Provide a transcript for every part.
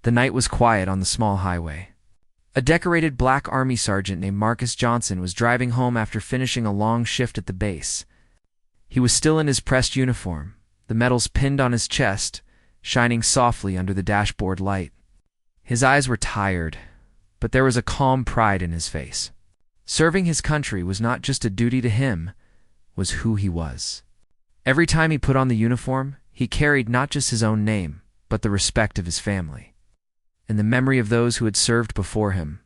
The night was quiet on the small highway. A decorated black army sergeant named Marcus Johnson was driving home after finishing a long shift at the base. He was still in his pressed uniform, the medals pinned on his chest, shining softly under the dashboard light. His eyes were tired, but there was a calm pride in his face. Serving his country was not just a duty to him, it was who he was. Every time he put on the uniform, he carried not just his own name, but the respect of his family, and the memory of those who had served before him.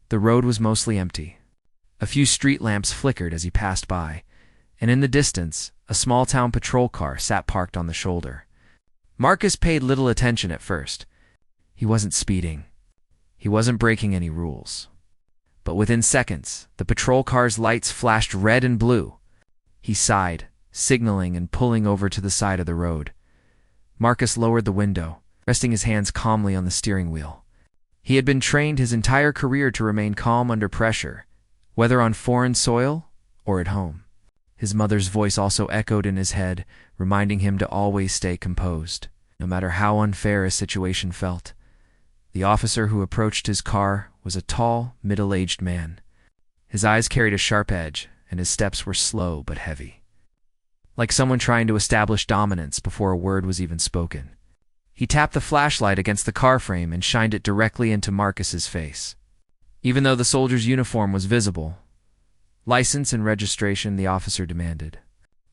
The road was mostly empty. A few street lamps flickered as he passed by, and in the distance, a small-town patrol car sat parked on the shoulder. Marcus paid little attention at first. He wasn't speeding. He wasn't breaking any rules. But within seconds, the patrol car's lights flashed red and blue. He sighed, signaling and pulling over to the side of the road. Marcus lowered the window, resting his hands calmly on the steering wheel. He had been trained his entire career to remain calm under pressure, whether on foreign soil or at home. His mother's voice also echoed in his head, reminding him to always stay composed, no matter how unfair a situation felt. The officer who approached his car was a tall, middle-aged man. His eyes carried a sharp edge, and his steps were slow but heavy, like someone trying to establish dominance before a word was even spoken. He tapped the flashlight against the car frame and shined it directly into Marcus's face. Even though the soldier's uniform was visible, license and registration, the officer demanded.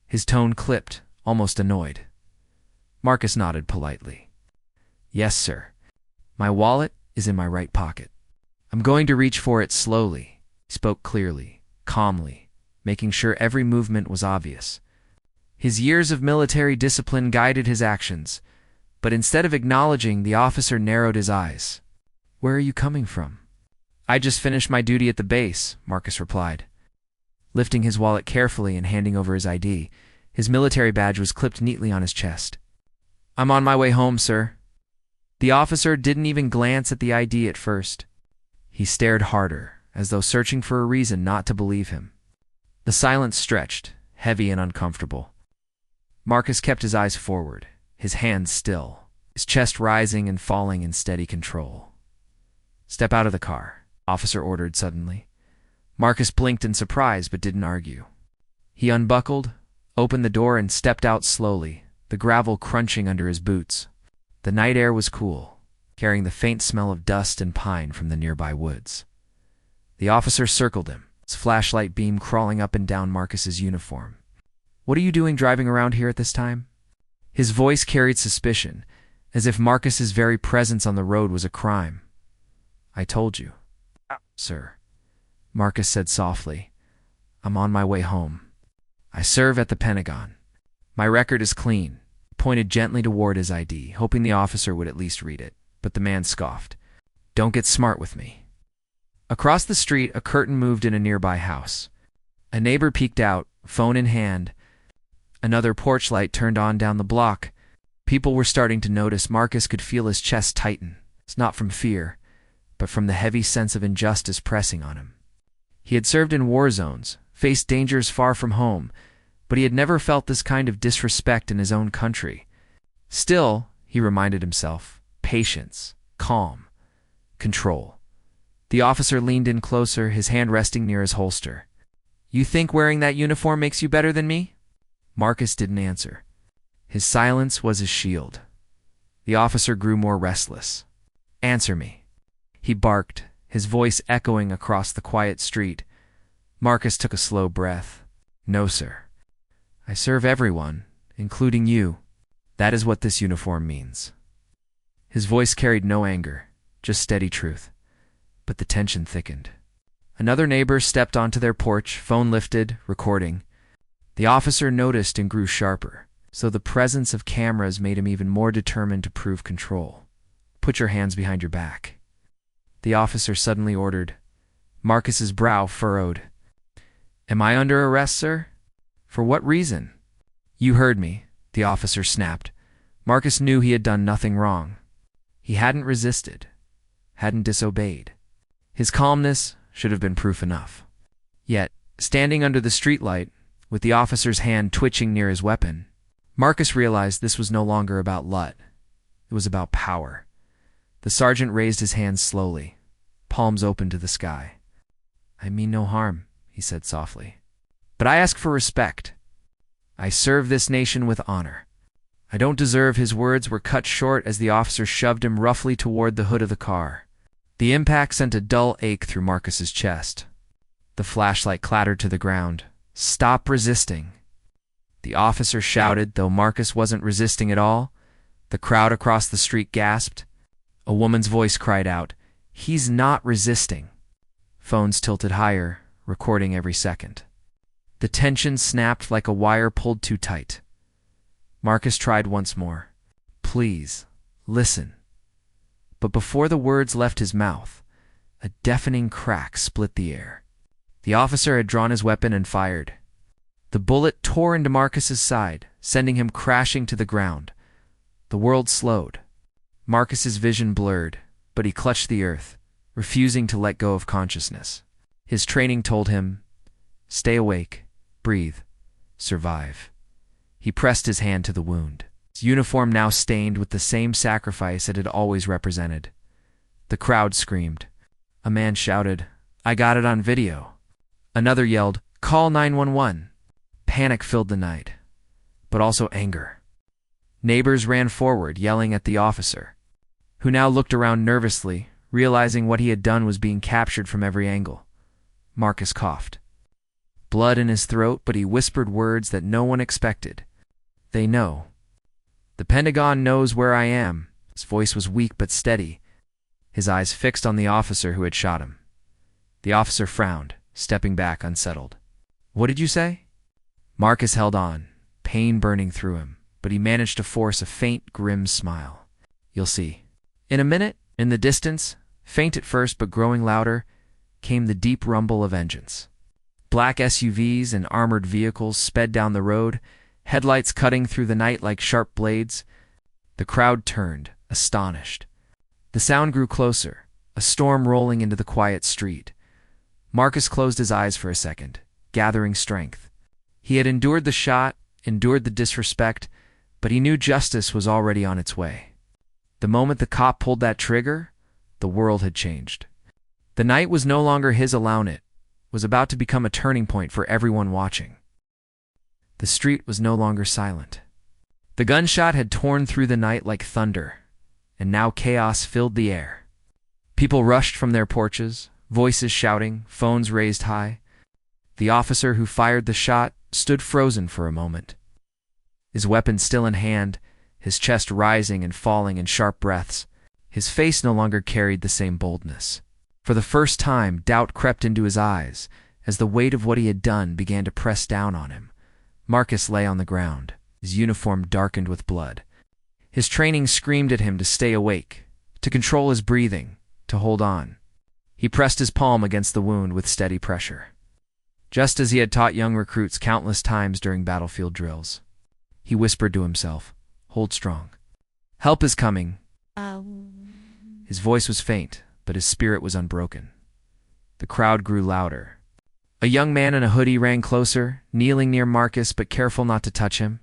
His tone clipped, almost annoyed. Marcus nodded politely. "Yes, sir. My wallet is in my right pocket. I'm going to reach for it slowly." He spoke clearly, calmly, making sure every movement was obvious. His years of military discipline guided his actions, but instead of acknowledging, the officer narrowed his eyes. "Where are you coming from?" "I just finished my duty at the base," Marcus replied. Lifting his wallet carefully and handing over his ID, his military badge was clipped neatly on his chest. "I'm on my way home, sir." The officer didn't even glance at the ID at first. He stared harder, as though searching for a reason not to believe him. The silence stretched, heavy and uncomfortable. Marcus kept his eyes forward, his hands still, his chest rising and falling in steady control. "Step out of the car," the officer ordered suddenly. Marcus blinked in surprise but didn't argue. He unbuckled, opened the door and stepped out slowly, the gravel crunching under his boots. The night air was cool, carrying the faint smell of dust and pine from the nearby woods. The officer circled him, his flashlight beam crawling up and down Marcus's uniform. "What are you doing driving around here at this time?" His voice carried suspicion, as if Marcus's very presence on the road was a crime. "I told you, sir," Marcus said softly. "I'm on my way home. I serve at the Pentagon. My record is clean." Pointed gently toward his ID, hoping the officer would at least read it, but the man scoffed. "Don't get smart with me." Across the street, a curtain moved in a nearby house. A neighbor peeked out, phone in hand. Another porch light turned on down the block. People were starting to notice. Marcus could feel his chest tighten. It's not from fear, but from the heavy sense of injustice pressing on him. He had served in war zones, faced dangers far from home, but he had never felt this kind of disrespect in his own country. Still, he reminded himself, patience, calm, control. The officer leaned in closer, his hand resting near his holster. "You think wearing that uniform makes you better than me?" Marcus didn't answer. His silence was his shield. The officer grew more restless. "Answer me," he barked, his voice echoing across the quiet street. Marcus took a slow breath. "No, sir. I serve everyone, including you. That is what this uniform means." His voice carried no anger, just steady truth. But the tension thickened. Another neighbor stepped onto their porch, phone lifted, recording. The officer noticed and grew sharper, so the presence of cameras made him even more determined to prove control. "Put your hands behind your back," the officer suddenly ordered. Marcus's brow furrowed. "Am I under arrest, sir? For what reason?" "You heard me," the officer snapped. Marcus knew he had done nothing wrong. He hadn't resisted, hadn't disobeyed. His calmness should have been proof enough. Yet, standing under the streetlight, with the officer's hand twitching near his weapon, Marcus realized this was no longer about Lut. It was about power. The sergeant raised his hands slowly, palms open to the sky. "I mean no harm," he said softly. "But I ask for respect. I serve this nation with honor." "I don't deserve—" His words were cut short as the officer shoved him roughly toward the hood of the car. The impact sent a dull ache through Marcus's chest. The flashlight clattered to the ground. "Stop resisting!" The officer shouted, though Marcus wasn't resisting at all. The crowd across the street gasped. A woman's voice cried out, "He's not resisting." Phones tilted higher, recording every second. The tension snapped like a wire pulled too tight. Marcus tried once more. "Please, listen." But before the words left his mouth, a deafening crack split the air. The officer had drawn his weapon and fired. The bullet tore into Marcus's side, sending him crashing to the ground. The world slowed. Marcus's vision blurred, but he clutched the earth, refusing to let go of consciousness. His training told him, "Stay awake, breathe, survive." He pressed his hand to the wound, his uniform now stained with the same sacrifice it had always represented. The crowd screamed. A man shouted, "I got it on video." Another yelled, "Call 911." Panic filled the night, but also anger. Neighbors ran forward, yelling at the officer, who now looked around nervously, realizing what he had done was being captured from every angle. Marcus coughed. Blood in his throat, but he whispered words that no one expected. "They know. The Pentagon knows where I am." His voice was weak but steady, his eyes fixed on the officer who had shot him. The officer frowned, stepping back unsettled. "What did you say?" Marcus held on, pain burning through him, but he managed to force a faint, grim smile. "You'll see." In a minute, in the distance, faint at first but growing louder, came the deep rumble of engines. Black SUVs and armored vehicles sped down the road, headlights cutting through the night like sharp blades. The crowd turned, astonished. The sound grew closer, a storm rolling into the quiet street. Marcus closed his eyes for a second, gathering strength. He had endured the shot, endured the disrespect, but he knew justice was already on its way. The moment the cop pulled that trigger, the world had changed. The night was no longer his alone. It was about to become a turning point for everyone watching. The street was no longer silent. The gunshot had torn through the night like thunder, and now chaos filled the air. People rushed from their porches, voices shouting, phones raised high. The officer who fired the shot stood frozen for a moment, his weapon still in hand, his chest rising and falling in sharp breaths. His face no longer carried the same boldness. For the first time, doubt crept into his eyes as the weight of what he had done began to press down on him. Marcus lay on the ground, his uniform darkened with blood. His training screamed at him to stay awake, to control his breathing, to hold on. He pressed his palm against the wound with steady pressure, just as he had taught young recruits countless times during battlefield drills. He whispered to himself, "Hold strong. Help is coming." His voice was faint, but his spirit was unbroken. The crowd grew louder. A young man in a hoodie ran closer, kneeling near Marcus but careful not to touch him.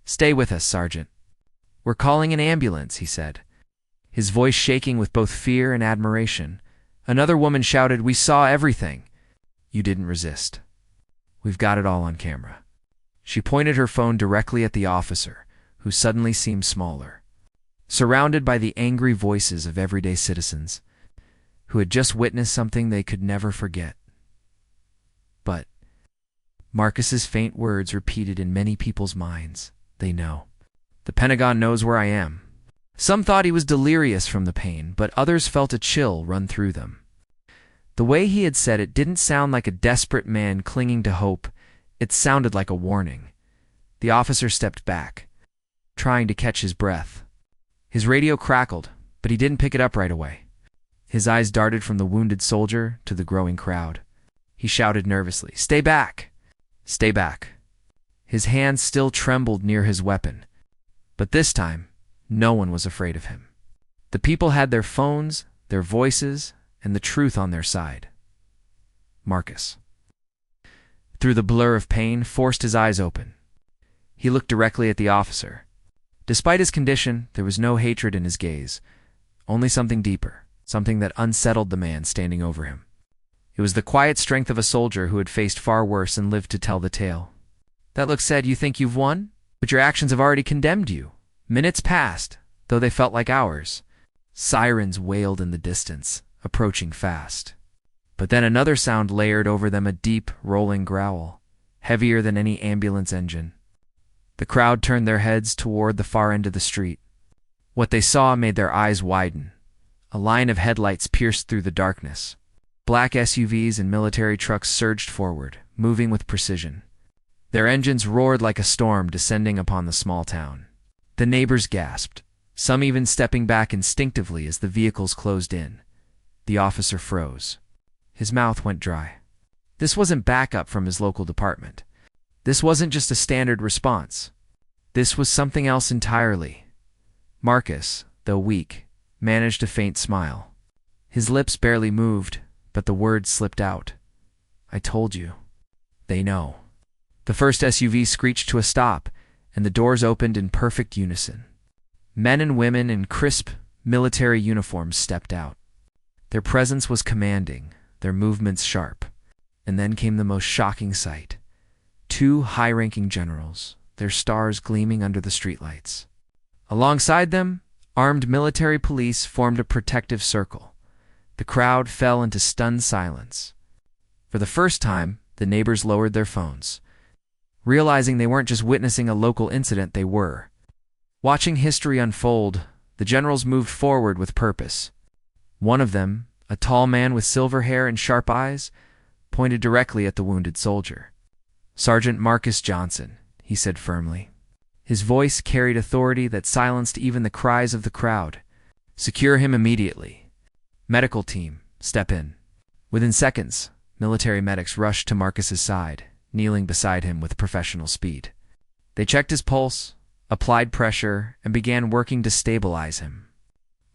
"Stay with us, Sergeant." "We're calling an ambulance," he said, his voice shaking with both fear and admiration. Another woman shouted, "We saw everything." "You didn't resist. We've got it all on camera." She pointed her phone directly at the officer, who suddenly seemed smaller, surrounded by the angry voices of everyday citizens who had just witnessed something they could never forget. But Marcus's faint words repeated in many people's minds. "They know. The Pentagon knows where I am." Some thought he was delirious from the pain, but others felt a chill run through them. The way he had said it didn't sound like a desperate man clinging to hope. It sounded like a warning. The officer stepped back, trying to catch his breath. His radio crackled, but he didn't pick it up right away. His eyes darted from the wounded soldier to the growing crowd. He shouted nervously, "Stay back! Stay back!" His hands still trembled near his weapon, but this time, no one was afraid of him. The people had their phones, their voices, and the truth on their side. Marcus, through the blur of pain, forced his eyes open. He looked directly at the officer. Despite his condition, there was no hatred in his gaze, only something deeper, something that unsettled the man standing over him. It was the quiet strength of a soldier who had faced far worse and lived to tell the tale. That look said, "You think you've won? But your actions have already condemned you." Minutes passed, though they felt like hours. Sirens wailed in the distance, approaching fast. But then another sound layered over them, a deep, rolling growl, heavier than any ambulance engine. The crowd turned their heads toward the far end of the street. What they saw made their eyes widen. A line of headlights pierced through the darkness. Black SUVs and military trucks surged forward, moving with precision. Their engines roared like a storm descending upon the small town. The neighbors gasped, some even stepping back instinctively as the vehicles closed in. The officer froze. His mouth went dry. This wasn't backup from his local department. This wasn't just a standard response. This was something else entirely. Marcus, though weak, managed a faint smile. His lips barely moved, but the words slipped out. "I told you. They know." The first SUV screeched to a stop, and the doors opened in perfect unison. Men and women in crisp, military uniforms stepped out. Their presence was commanding, their movements sharp. And then came the most shocking sight. 2 high-ranking generals, their stars gleaming under the streetlights. Alongside them, armed military police formed a protective circle. The crowd fell into stunned silence. For the first time, the neighbors lowered their phones. Realizing they weren't just witnessing a local incident, they were. Watching history unfold, the generals moved forward with purpose. One of them, a tall man with silver hair and sharp eyes, pointed directly at the wounded soldier. "Sergeant Marcus Johnson," he said firmly. His voice carried authority that silenced even the cries of the crowd. "Secure him immediately. Medical team, step in." Within seconds, military medics rushed to Marcus's side, kneeling beside him with professional speed. They checked his pulse, applied pressure, and began working to stabilize him.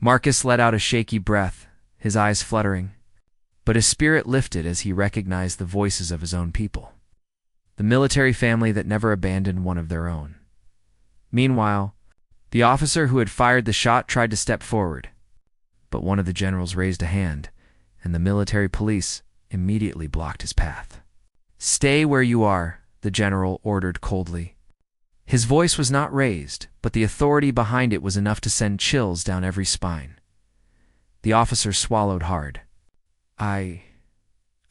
Marcus let out a shaky breath, his eyes fluttering, but his spirit lifted as he recognized the voices of his own people. The military family that never abandoned one of their own. Meanwhile, the officer who had fired the shot tried to step forward, but one of the generals raised a hand, and the military police immediately blocked his path. "Stay where you are," the general ordered coldly. His voice was not raised, but the authority behind it was enough to send chills down every spine. The officer swallowed hard. I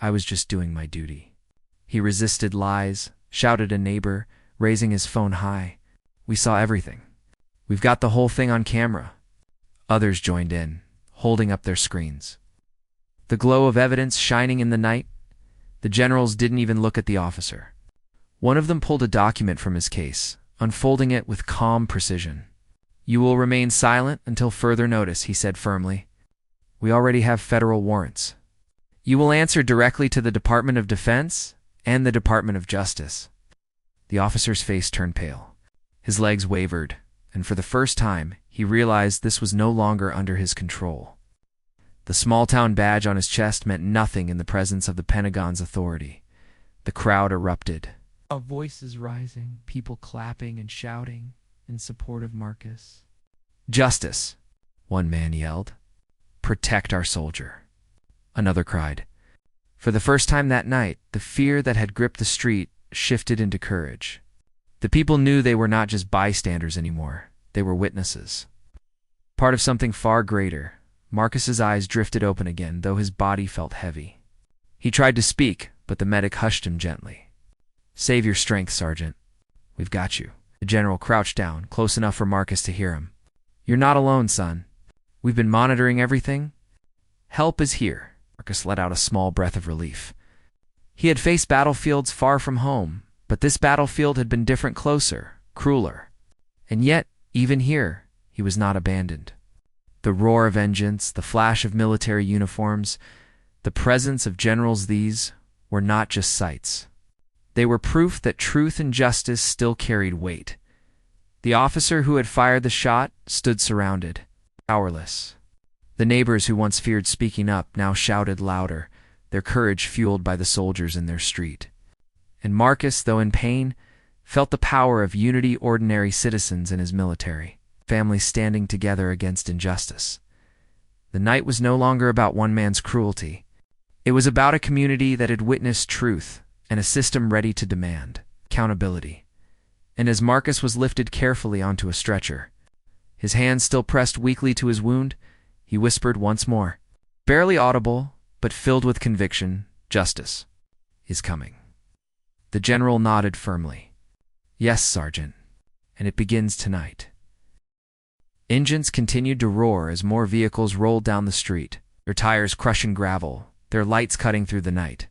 was just doing my duty." He resisted lies, shouted a neighbor, raising his phone high. "We saw everything. We've got the whole thing on camera." Others joined in, holding up their screens. The glow of evidence shining in the night, the generals didn't even look at the officer. One of them pulled a document from his case, unfolding it with calm precision. "You will remain silent until further notice," he said firmly. "We already have federal warrants. You will answer directly to the Department of Defense and the Department of Justice." The officer's face turned pale. His legs wavered, and for the first time, he realized this was no longer under his control. The small-town badge on his chest meant nothing in the presence of the Pentagon's authority. The crowd erupted. Voices rising, people clapping and shouting in support of Marcus. "Justice," one man yelled. "Protect our soldier," another cried. For the first time that night, the fear that had gripped the street shifted into courage. The people knew they were not just bystanders anymore. They were witnesses. Part of something far greater. Marcus's eyes drifted open again, though his body felt heavy. He tried to speak, but the medic hushed him gently. "Save your strength, Sergeant. We've got you." The general crouched down, close enough for Marcus to hear him. "You're not alone, son. We've been monitoring everything. Help is here." Marcus let out a small breath of relief. He had faced battlefields far from home, but this battlefield had been different, closer, crueler. And yet, even here, he was not abandoned. The roar of engines, the flash of military uniforms, the presence of generals, these were not just sights. They were proof that truth and justice still carried weight. The officer who had fired the shot stood surrounded, powerless. The neighbors who once feared speaking up now shouted louder, their courage fueled by the soldiers in their street. And Marcus, though in pain, felt the power of unity, ordinary citizens and his military, families standing together against injustice. The night was no longer about one man's cruelty. It was about a community that had witnessed truth and a system ready to demand accountability. And as Marcus was lifted carefully onto a stretcher, his hands still pressed weakly to his wound, he whispered once more, barely audible, but filled with conviction, "Justice is coming." The general nodded firmly. "Yes, Sergeant, and it begins tonight." Engines continued to roar as more vehicles rolled down the street, their tires crushing gravel, their lights cutting through the night.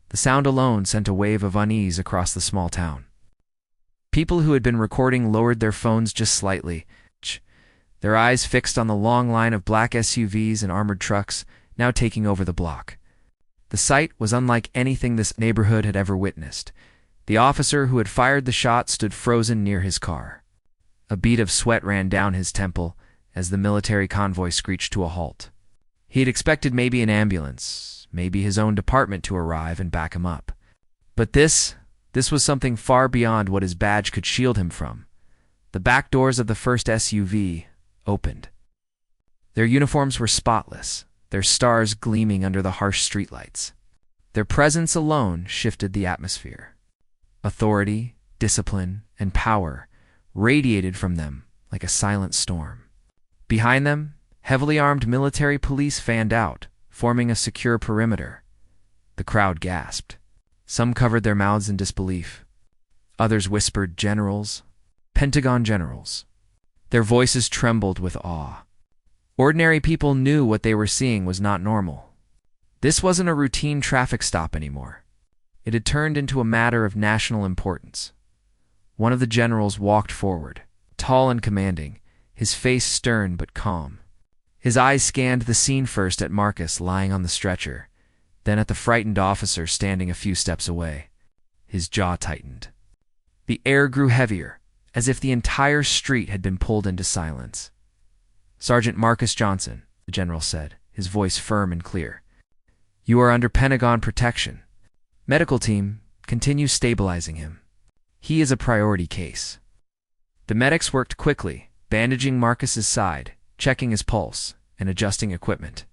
The sound alone sent a wave of unease across the small town. People who had been recording lowered their phones just slightly, their eyes fixed on the long line of black SUVs and armored trucks now taking over the block. The sight was unlike anything this neighborhood had ever witnessed. The officer who had fired the shot stood frozen near his car. A bead of sweat ran down his temple as the military convoy screeched to a halt. He had expected maybe an ambulance, maybe his own department to arrive and back him up. But this was something far beyond what his badge could shield him from. The back doors of the first SUV opened. Their uniforms were spotless, their stars gleaming under the harsh streetlights. Their presence alone shifted the atmosphere. Authority, discipline, and power radiated from them like a silent storm. Behind them, heavily armed military police fanned out, forming a secure perimeter. The crowd gasped. Some covered their mouths in disbelief. Others whispered, "Generals, Pentagon generals." Their voices trembled with awe. Ordinary people knew what they were seeing was not normal. This wasn't a routine traffic stop anymore. It had turned into a matter of national importance. One of the generals walked forward, tall and commanding, his face stern but calm. His eyes scanned the scene first at Marcus lying on the stretcher, then at the frightened officer standing a few steps away. His jaw tightened. The air grew heavier, as if the entire street had been pulled into silence. "Sergeant Marcus Johnson," the general said, his voice firm and clear. "You are under Pentagon protection. Medical team, continue stabilizing him. He is a priority case." The medics worked quickly, bandaging Marcus's side, checking his pulse, and adjusting equipment.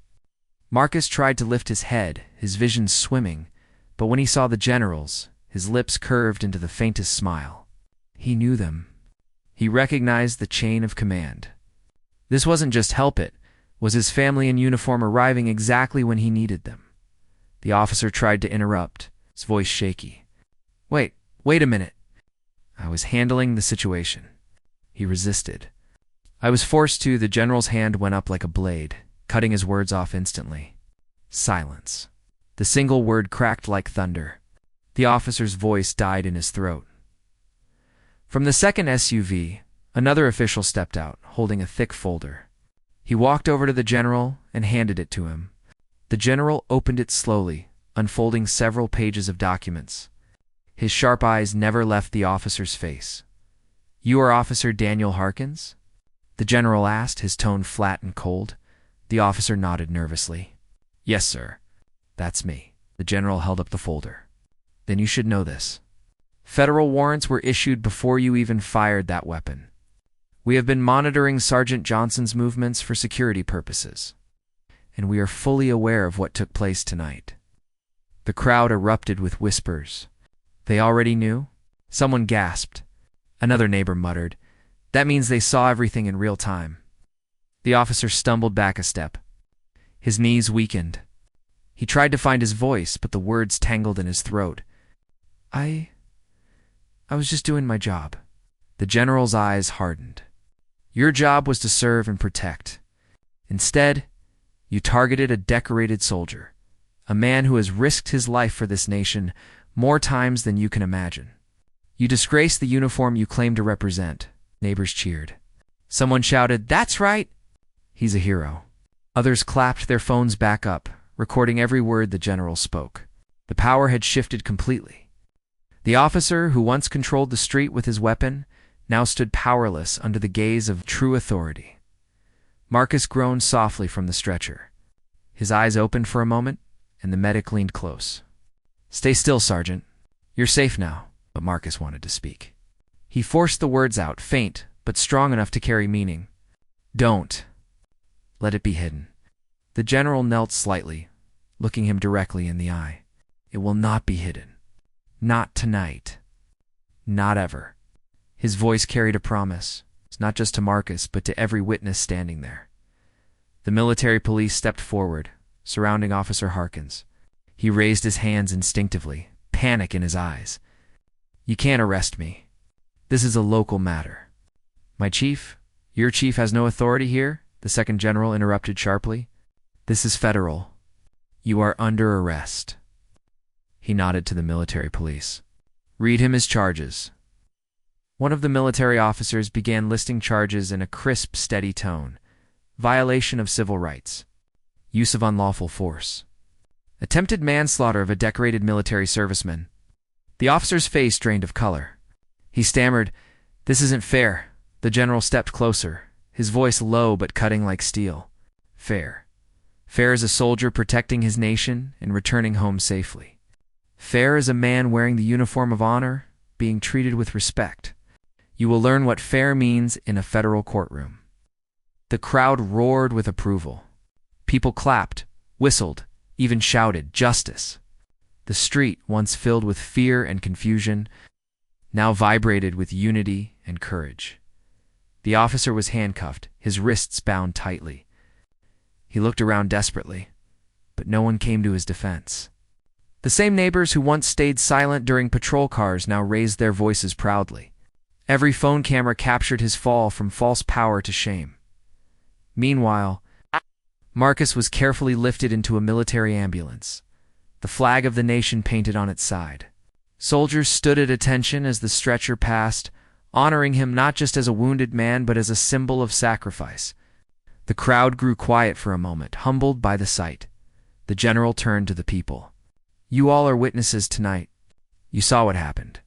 Marcus tried to lift his head, his vision swimming, but when he saw the generals, his lips curved into the faintest smile. He knew them. He recognized the chain of command. This wasn't just help it, was his family in uniform arriving exactly when he needed them. The officer tried to interrupt, his voice shaky. Wait a minute. I was handling the situation." He resisted. "I was forced to." The general's hand went up like a blade, cutting his words off instantly. Silence. The single word cracked like thunder. The officer's voice died in his throat. From the second SUV, another official stepped out, holding a thick folder. He walked over to the general and handed it to him. The general opened it slowly, unfolding several pages of documents. His sharp eyes never left the officer's face. "You are Officer Daniel Harkins?" the general asked, his tone flat and cold. The officer nodded nervously. "Yes, sir. That's me." The general held up the folder. "Then you should know this. Federal warrants were issued before you even fired that weapon. We have been monitoring Sergeant Johnson's movements for security purposes, and we are fully aware of what took place tonight." The crowd erupted with whispers. "They already knew?" Someone gasped. Another neighbor muttered, "That means they saw everything in real time." The officer stumbled back a step. His knees weakened. He tried to find his voice, but the words tangled in his throat. I was just doing my job." The general's eyes hardened. "Your job was to serve and protect. Instead, you targeted a decorated soldier, a man who has risked his life for this nation more times than you can imagine. You disgraced the uniform you claim to represent." Neighbors cheered. Someone shouted, "That's right! He's a hero." Others clapped their phones back up, recording every word the general spoke. The power had shifted completely. The officer who once controlled the street with his weapon now stood powerless under the gaze of true authority. Marcus groaned softly from the stretcher. His eyes opened for a moment, and the medic leaned close. "Stay still, Sergeant. You're safe now." But Marcus wanted to speak. He forced the words out, faint, but strong enough to carry meaning. "Don't let it be hidden. The general knelt slightly, looking him directly in the eye. "It will not be hidden. Not tonight. Not ever." His voice carried a promise, not just to Marcus, but to every witness standing there. The military police stepped forward, surrounding Officer Harkins. He raised his hands instinctively, panic in his eyes. "You can't arrest me. This is a local matter." "My chief? Your chief has no authority here?" the second general interrupted sharply. "This is federal. You are under arrest." He nodded to the military police. "Read him his charges." One of the military officers began listing charges in a crisp, steady tone. Violation of civil rights. Use of unlawful force. Attempted manslaughter of a decorated military serviceman. The officer's face drained of color. He stammered, "This isn't fair." The general stepped closer, his voice low but cutting like steel. "Fair. Fair as a soldier protecting his nation and returning home safely. Fair as a man wearing the uniform of honor, being treated with respect. You will learn what fair means in a federal courtroom." The crowd roared with approval. People clapped, whistled, even shouted, "Justice!" The street, once filled with fear and confusion, now vibrated with unity and courage. The officer was handcuffed, his wrists bound tightly. He looked around desperately, but no one came to his defense. The same neighbors who once stayed silent during patrol cars now raised their voices proudly. Every phone camera captured his fall from false power to shame. Meanwhile, Marcus was carefully lifted into a military ambulance, the flag of the nation painted on its side. Soldiers stood at attention as the stretcher passed, honoring him not just as a wounded man but as a symbol of sacrifice. The crowd grew quiet for a moment, humbled by the sight. The general turned to the people. "You all are witnesses tonight. You saw what happened.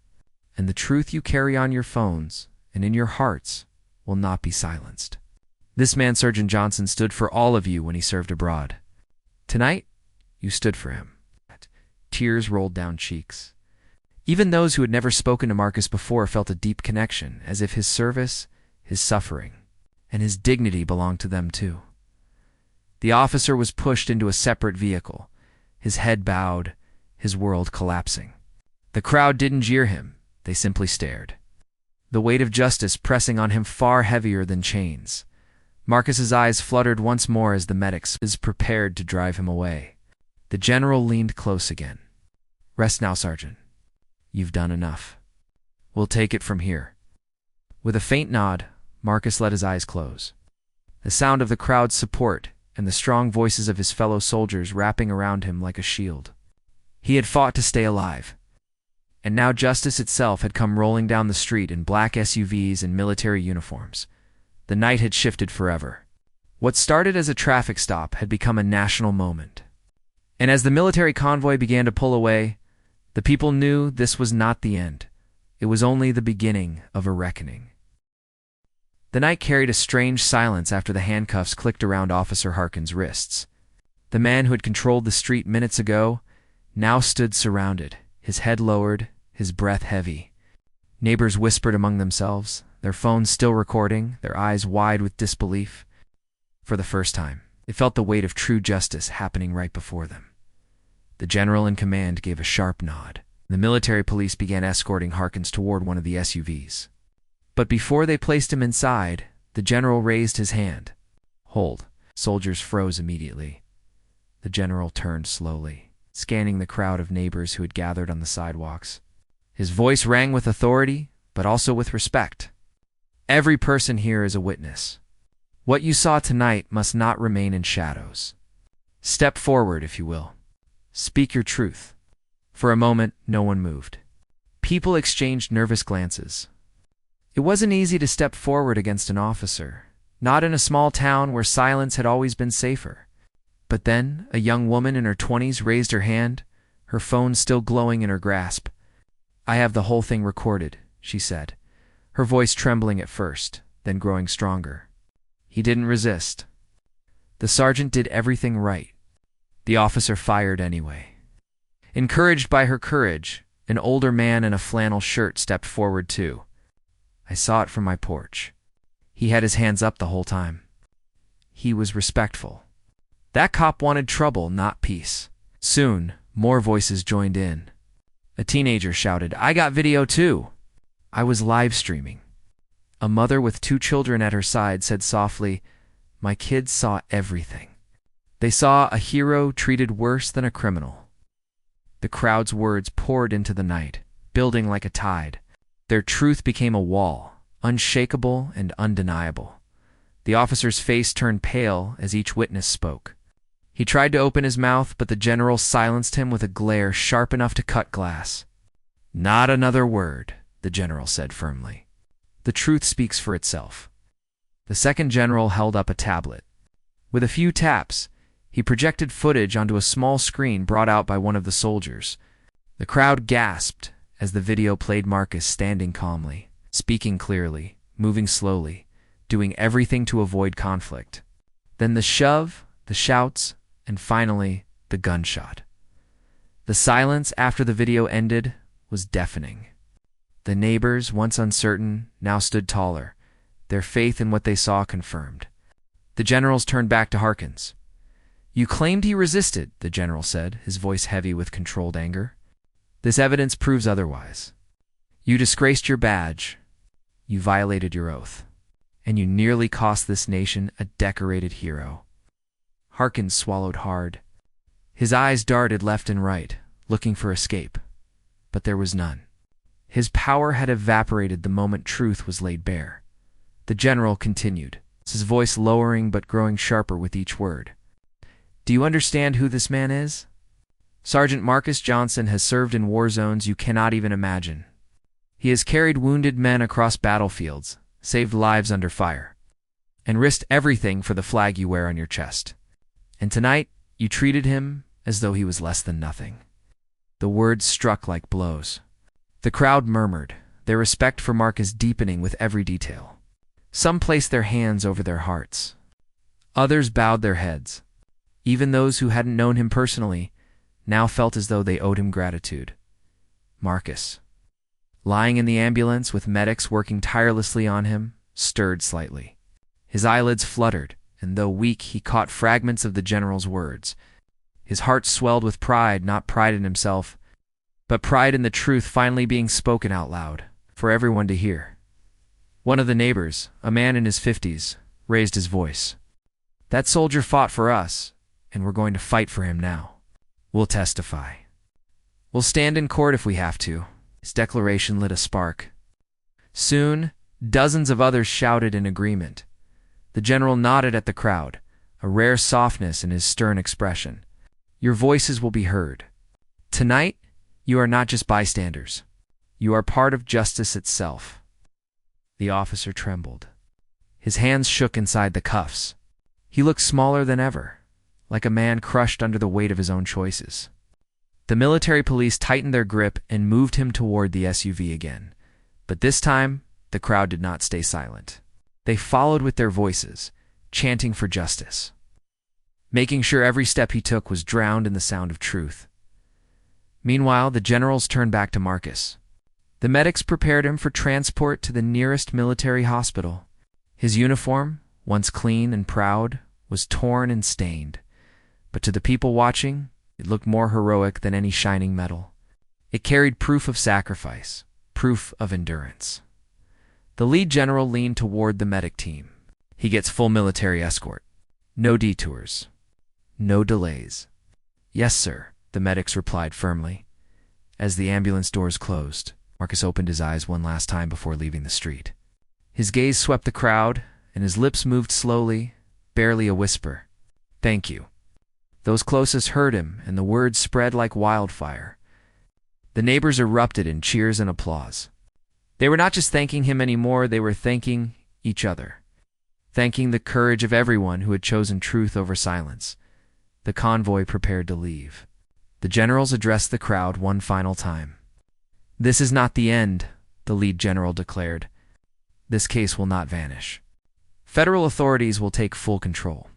And the truth you carry on your phones and in your hearts will not be silenced. This man, Sergeant Johnson, stood for all of you when he served abroad. Tonight, you stood for him." Tears rolled down cheeks. Even those who had never spoken to Marcus before felt a deep connection, as if his service, his suffering, and his dignity belonged to them too. The officer was pushed into a separate vehicle, his head bowed, his world collapsing. The crowd didn't jeer him, they simply stared. The weight of justice pressing on him far heavier than chains. Marcus's eyes fluttered once more as the medics was prepared to drive him away. The general leaned close again. "Rest now, Sergeant. You've done enough. We'll take it from here." With a faint nod, Marcus let his eyes close. The sound of the crowd's support and the strong voices of his fellow soldiers wrapping around him like a shield. He had fought to stay alive. And now justice itself had come rolling down the street in black SUVs and military uniforms. The night had shifted forever. What started as a traffic stop had become a national moment. And as the military convoy began to pull away, the people knew this was not the end. It was only the beginning of a reckoning. The night carried a strange silence after the handcuffs clicked around Officer Harkin's wrists. The man who had controlled the street minutes ago now stood surrounded, his head lowered, his breath heavy. Neighbors whispered among themselves, their phones still recording, their eyes wide with disbelief. For the first time, they felt the weight of true justice happening right before them. The general in command gave a sharp nod. The military police began escorting Harkins toward one of the SUVs. But before they placed him inside, the general raised his hand. "Hold." Soldiers froze immediately. The general turned slowly, scanning the crowd of neighbors who had gathered on the sidewalks. His voice rang with authority, but also with respect. "Every person here is a witness. What you saw tonight must not remain in shadows. Step forward, if you will. Speak your truth." For a moment, no one moved. People exchanged nervous glances. It wasn't easy to step forward against an officer, not in a small town where silence had always been safer. But then, a young woman in her 20s raised her hand, her phone still glowing in her grasp. "I have the whole thing recorded," she said, her voice trembling at first, then growing stronger. He didn't resist. The sergeant did everything right. The officer fired anyway. Encouraged by her courage, an older man in a flannel shirt stepped forward too. I saw it from my porch. He had his hands up the whole time. He was respectful. That cop wanted trouble, not peace. Soon, more voices joined in. A teenager shouted, "I got video too." I was live streaming. A mother with 2 children at her side said softly, "My kids saw everything. They saw a hero treated worse than a criminal." The crowd's words poured into the night, building like a tide. Their truth became a wall, unshakable and undeniable. The officer's face turned pale as each witness spoke. He tried to open his mouth, but the general silenced him with a glare sharp enough to cut glass. "Not another word," the general said firmly. "The truth speaks for itself." The second general held up a tablet. With a few taps, he projected footage onto a small screen brought out by one of the soldiers. The crowd gasped as the video played Marcus standing calmly, speaking clearly, moving slowly, doing everything to avoid conflict. Then the shove, the shouts, and finally, the gunshot. The silence after the video ended was deafening. The neighbors, once uncertain, now stood taller, their faith in what they saw confirmed. The generals turned back to Harkins. "You claimed he resisted," the general said, his voice heavy with controlled anger. "This evidence proves otherwise. You disgraced your badge, you violated your oath, and you nearly cost this nation a decorated hero." Harkins swallowed hard. His eyes darted left and right, looking for escape, but there was none. His power had evaporated the moment truth was laid bare. The general continued, his voice lowering but growing sharper with each word. "Do you understand who this man is? Sergeant Marcus Johnson has served in war zones you cannot even imagine. He has carried wounded men across battlefields, saved lives under fire, and risked everything for the flag you wear on your chest. And tonight, you treated him as though he was less than nothing." The words struck like blows. The crowd murmured, their respect for Marcus deepening with every detail. Some placed their hands over their hearts. Others bowed their heads. Even those who hadn't known him personally now felt as though they owed him gratitude. Marcus, lying in the ambulance with medics working tirelessly on him, stirred slightly. His eyelids fluttered, and though weak, he caught fragments of the general's words. His heart swelled with pride, not pride in himself, but pride in the truth finally being spoken out loud, for everyone to hear. One of the neighbors, a man in his 50s, raised his voice. "That soldier fought for us, and we're going to fight for him now. We'll testify. We'll stand in court if we have to." His declaration lit a spark. Soon, dozens of others shouted in agreement. The general nodded at the crowd, a rare softness in his stern expression. "Your voices will be heard. Tonight, you are not just bystanders. You are part of justice itself." The officer trembled. His hands shook inside the cuffs. He looked smaller than ever, like a man crushed under the weight of his own choices. The military police tightened their grip and moved him toward the SUV again. But this time, the crowd did not stay silent. They followed with their voices, chanting for justice, making sure every step he took was drowned in the sound of truth. Meanwhile, the generals turned back to Marcus. The medics prepared him for transport to the nearest military hospital. His uniform, once clean and proud, was torn and stained, but to the people watching, it looked more heroic than any shining medal. It carried proof of sacrifice, proof of endurance. The lead general leaned toward the medic team. "He gets full military escort. No detours. No delays." "Yes, sir," the medics replied firmly. As the ambulance doors closed, Marcus opened his eyes one last time before leaving the street. His gaze swept the crowd, and his lips moved slowly, barely a whisper. "Thank you." Those closest heard him, and the words spread like wildfire. The neighbors erupted in cheers and applause. They were not just thanking him anymore, they were thanking each other, thanking the courage of everyone who had chosen truth over silence. The convoy prepared to leave. The generals addressed the crowd one final time. "This is not the end," the lead general declared. "This case will not vanish. Federal authorities will take full control.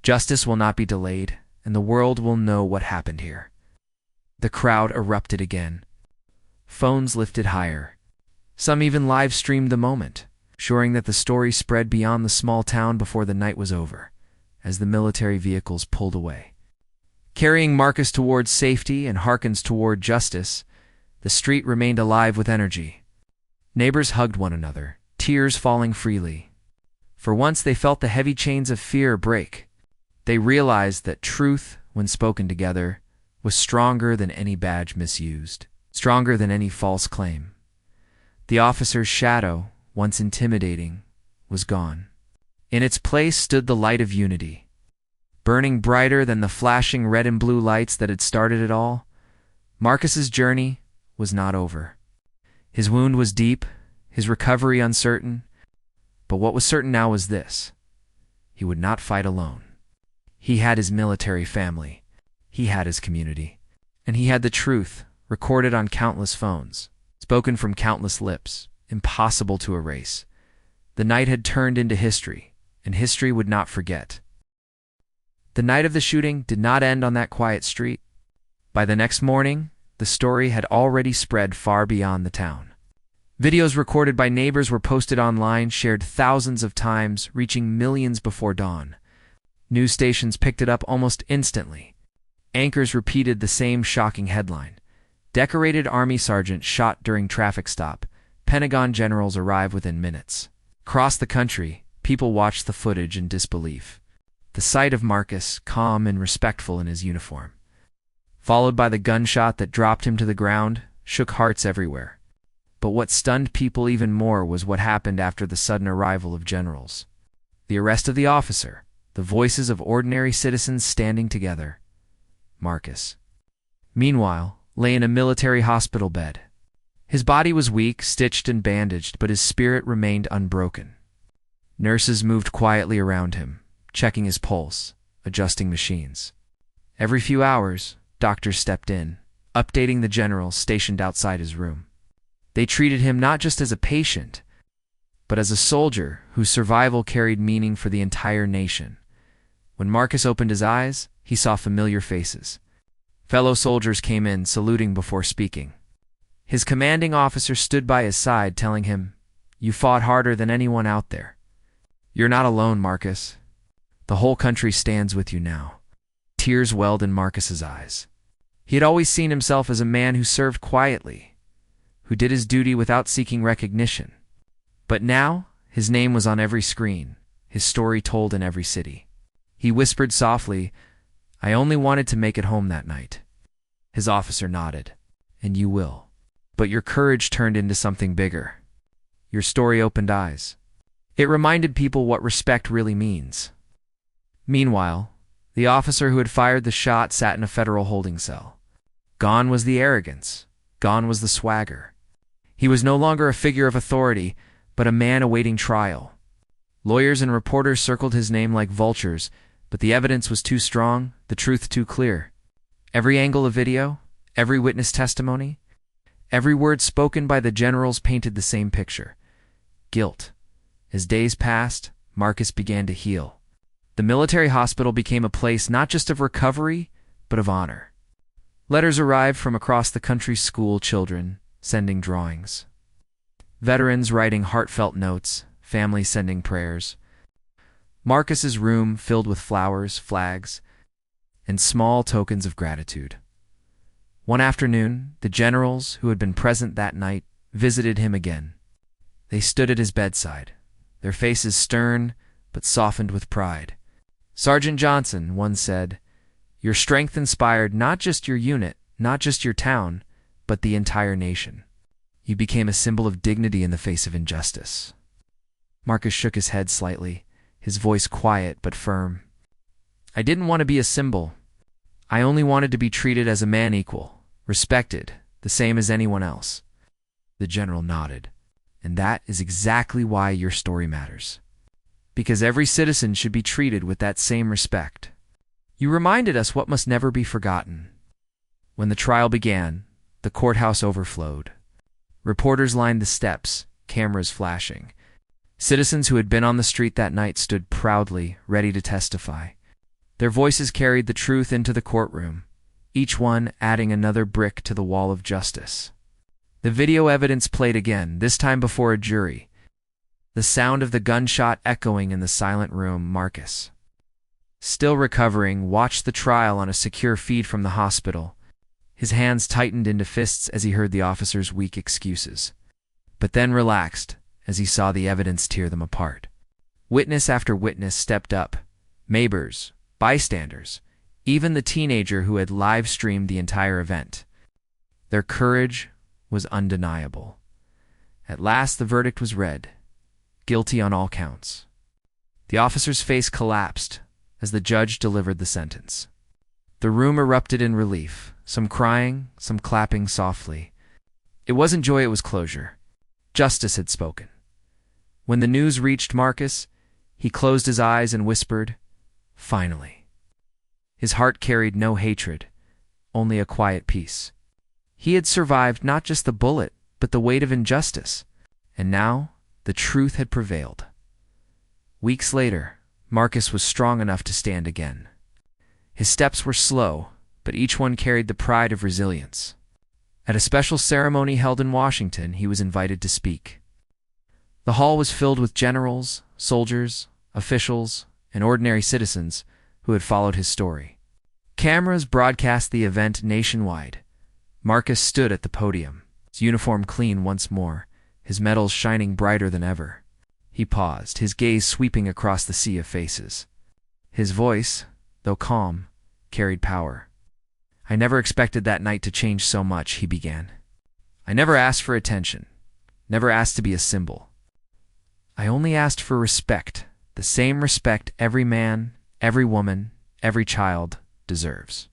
Justice will not be delayed, and the world will know what happened here." The crowd erupted again. Phones lifted higher. Some even live-streamed the moment, ensuring that the story spread beyond the small town before the night was over. as the military vehicles pulled away. Carrying Marcus towards safety and Harkins toward justice, the street remained alive with energy. Neighbors hugged one another, tears falling freely. For once they felt the heavy chains of fear break. They realized that truth, when spoken together, was stronger than any badge misused, stronger than any false claim. The officer's shadow, once intimidating, was gone. In its place stood the light of unity. Burning brighter than the flashing red and blue lights that had started it all, Marcus's journey was not over. His wound was deep, his recovery uncertain, but what was certain now was this: he would not fight alone. He had his military family, he had his community, and he had the truth, recorded on countless phones, spoken from countless lips, impossible to erase. The night had turned into history, and history would not forget. The night of the shooting did not end on that quiet street. By the next morning, the story had already spread far beyond the town. Videos recorded by neighbors were posted online, shared thousands of times, reaching millions before dawn. News stations picked it up almost instantly. Anchors repeated the same shocking headline: Decorated Army Sergeant shot during traffic stop. Pentagon generals arrive within minutes. Across the country, people watched the footage in disbelief. The sight of Marcus, calm and respectful in his uniform, followed by the gunshot that dropped him to the ground, shook hearts everywhere. But what stunned people even more was what happened after the sudden arrival of generals. The arrest of the officer, the voices of ordinary citizens standing together. Marcus, meanwhile, lay in a military hospital bed. His body was weak, stitched and bandaged, but his spirit remained unbroken. Nurses moved quietly around him, checking his pulse, adjusting machines. Every few hours, doctors stepped in, updating the generals stationed outside his room. They treated him not just as a patient, but as a soldier whose survival carried meaning for the entire nation. When Marcus opened his eyes, he saw familiar faces. Fellow soldiers came in, saluting before speaking. His commanding officer stood by his side, telling him, "You fought harder than anyone out there. You're not alone, Marcus. The whole country stands with you now." Tears welled in Marcus's eyes. He had always seen himself as a man who served quietly, who did his duty without seeking recognition. But now, his name was on every screen, his story told in every city. He whispered softly, "I only wanted to make it home that night." His officer nodded. "And you will. But your courage turned into something bigger. Your story opened eyes. It reminded people what respect really means." Meanwhile, the officer who had fired the shot sat in a federal holding cell. Gone was the arrogance. Gone was the swagger. He was no longer a figure of authority, but a man awaiting trial. Lawyers and reporters circled his name like vultures, but the evidence was too strong, the truth too clear. Every angle of video, every witness testimony, every word spoken by the generals painted the same picture: guilt. As days passed, Marcus began to heal. The military hospital became a place not just of recovery, but of honor. Letters arrived from across the country's school children, sending drawings. Veterans writing heartfelt notes, families sending prayers. Marcus's room filled with flowers, flags, and small tokens of gratitude. One afternoon, the generals who had been present that night visited him again. They stood at his bedside, their faces stern but softened with pride. "Sergeant Johnson," one said, "your strength inspired not just your unit, not just your town, but the entire nation. You became a symbol of dignity in the face of injustice." Marcus shook his head slightly, his voice quiet but firm. "I didn't want to be a symbol. I only wanted to be treated as a man equal, respected, the same as anyone else." The general nodded. "And that is exactly why your story matters. Because every citizen should be treated with that same respect. You reminded us what must never be forgotten." When the trial began, the courthouse overflowed. Reporters lined the steps, cameras flashing. Citizens who had been on the street that night stood proudly, ready to testify. Their voices carried the truth into the courtroom, each one adding another brick to the wall of justice. The video evidence played again, this time before a jury. The sound of the gunshot echoing in the silent room. Marcus, still recovering, watched the trial on a secure feed from the hospital. His hands tightened into fists as he heard the officer's weak excuses, but then relaxed as he saw the evidence tear them apart. Witness after witness stepped up, neighbors, bystanders, even the teenager who had live-streamed the entire event. Their courage was undeniable. At last the verdict was read, guilty on all counts. The officer's face collapsed as the judge delivered the sentence. The room erupted in relief, some crying, some clapping softly. It wasn't joy, it was closure. Justice had spoken. When the news reached Marcus, he closed his eyes and whispered, "Finally." His heart carried no hatred, only a quiet peace. He had survived not just the bullet, but the weight of injustice, and now the truth had prevailed. Weeks later, Marcus was strong enough to stand again. His steps were slow, but each one carried the pride of resilience. At a special ceremony held in Washington, he was invited to speak. The hall was filled with generals, soldiers, officials, and ordinary citizens who had followed his story. Cameras broadcast the event nationwide. Marcus stood at the podium, his uniform clean once more, his medals shining brighter than ever. He paused, his gaze sweeping across the sea of faces. His voice, though calm, carried power. "I never expected that night to change so much," he began. "I never asked for attention, never asked to be a symbol. I only asked for respect, the same respect every man, every woman, every child deserves.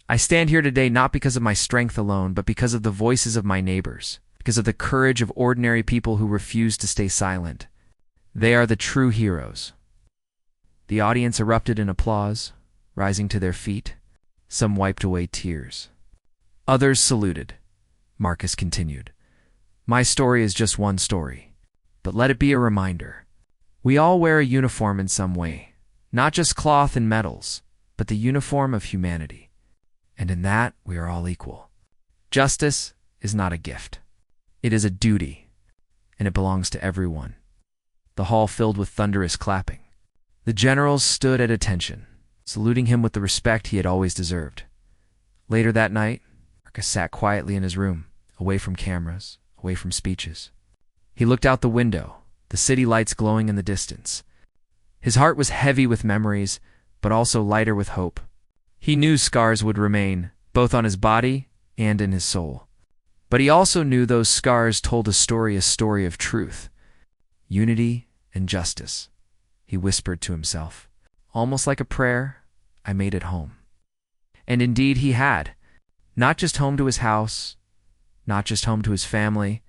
I stand here today not because of my strength alone, but because of the voices of my neighbors, because of the courage of ordinary people who refuse to stay silent. They are the true heroes." The audience erupted in applause, rising to their feet. Some wiped away tears. Others saluted. Marcus continued, "My story is just one story, but let it be a reminder. We all wear a uniform in some way, not just cloth and medals, but the uniform of humanity. And in that, we are all equal. Justice is not a gift. It is a duty, and it belongs to everyone." The hall filled with thunderous clapping. The generals stood at attention, saluting him with the respect he had always deserved. Later that night, Marcus sat quietly in his room, away from cameras, away from speeches. He looked out the window, the city lights glowing in the distance. His heart was heavy with memories, but also lighter with hope. He knew scars would remain, both on his body and in his soul. But he also knew those scars told a story of truth, unity, and justice. He whispered to himself, almost like a prayer, "I made it home." And indeed he had. Not just home to his house, not just home to his family,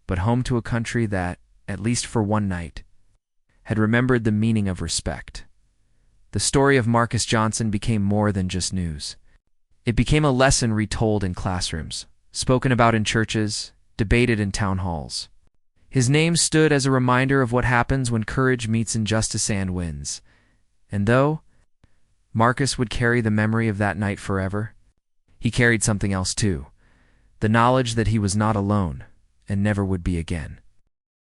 but home to a country that, at least for one night, had remembered the meaning of respect. The story of Marcus Johnson became more than just news. It became a lesson retold in classrooms, spoken about in churches, debated in town halls. His name stood as a reminder of what happens when courage meets injustice and wins. And though Marcus would carry the memory of that night forever, he carried something else too, the knowledge that he was not alone and never would be again.